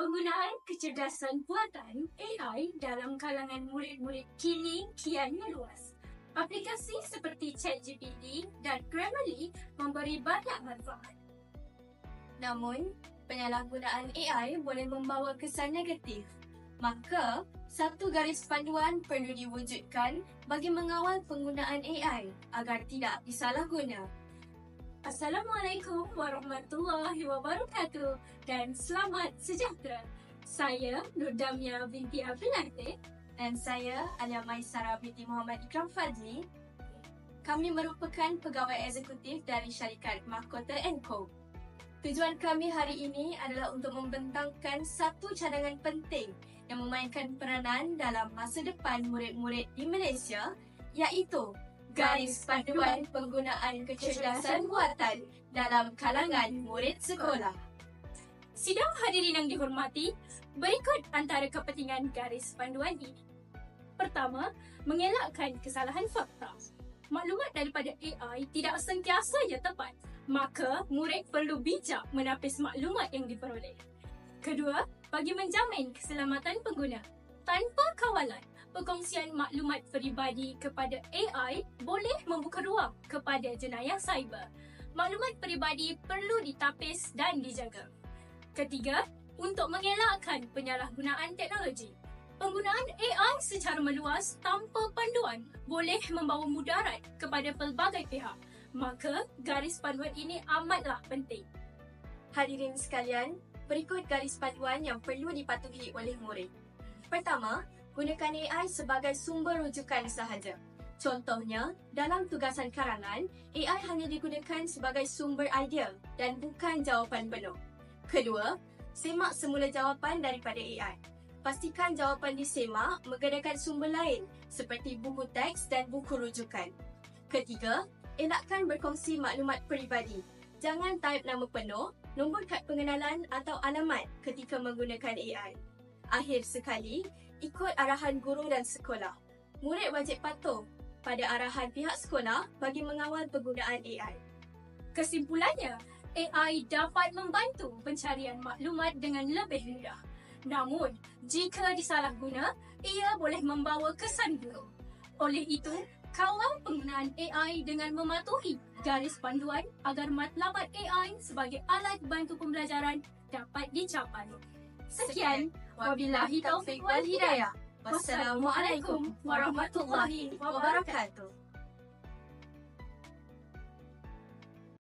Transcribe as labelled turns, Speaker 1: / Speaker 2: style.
Speaker 1: Penggunaan kecerdasan buatan AI dalam kalangan murid-murid kini kian meluas. Aplikasi seperti ChatGPT dan Grammarly memberi banyak manfaat.
Speaker 2: Namun, penyalahgunaan AI boleh membawa kesan negatif. Maka, satu garis panduan perlu diwujudkan bagi mengawal penggunaan AI agar tidak disalahguna.
Speaker 1: Assalamualaikum warahmatullahi wabarakatuh dan selamat sejahtera. Saya Nur Damia binti Abdul Latif
Speaker 2: dan saya Alia Maisara binti Muhammad Ikram Fadli. Kami merupakan pegawai eksekutif dari syarikat Mahkota & Co. Tujuan kami hari ini adalah untuk membentangkan satu cadangan penting yang memainkan peranan dalam masa depan murid-murid di Malaysia, iaitu Garis Panduan Penggunaan Kecerdasan Buatan dalam kalangan murid sekolah.
Speaker 1: Sidang hadirin yang dihormati, berikut antara kepentingan garis panduan ini. Pertama, mengelakkan kesalahan fakta. Maklumat daripada AI tidak sentiasa tepat, maka murid perlu bijak menapis maklumat yang diperoleh. Kedua, bagi menjamin keselamatan pengguna. Tanpa kawalan, perkongsian maklumat peribadi kepada AI boleh membuka ruang kepada jenayah cyber. Maklumat peribadi perlu ditapis dan dijaga. Ketiga, untuk mengelakkan penyalahgunaan teknologi. Penggunaan AI secara meluas tanpa panduan boleh membawa mudarat kepada pelbagai pihak. Maka, garis panduan ini amatlah penting.
Speaker 2: Hadirin sekalian, berikut garis panduan yang perlu dipatuhi oleh murid. Pertama, gunakan AI sebagai sumber rujukan sahaja. Contohnya, dalam tugasan karangan, AI hanya digunakan sebagai sumber idea dan bukan jawapan penuh. Kedua, semak semula jawapan daripada AI. Pastikan jawapan disemak menggunakan sumber lain seperti buku teks dan buku rujukan. Ketiga, elakkan berkongsi maklumat peribadi. Jangan type nama penuh, nombor kad pengenalan atau alamat ketika menggunakan AI. Akhir sekali, ikut arahan guru dan sekolah. Murid wajib patuh pada arahan pihak sekolah bagi mengawal penggunaan AI.
Speaker 1: Kesimpulannya, AI dapat membantu pencarian maklumat dengan lebih mudah. Namun, jika disalahguna, ia boleh membawa kesan buruk. Oleh itu, kawal penggunaan AI dengan mematuhi garis panduan agar matlamat AI sebagai alat bantu pembelajaran dapat dicapai. Sekian, wabillahi taufiq wal hidayah. Wassalamualaikum warahmatullahi wabarakatuh.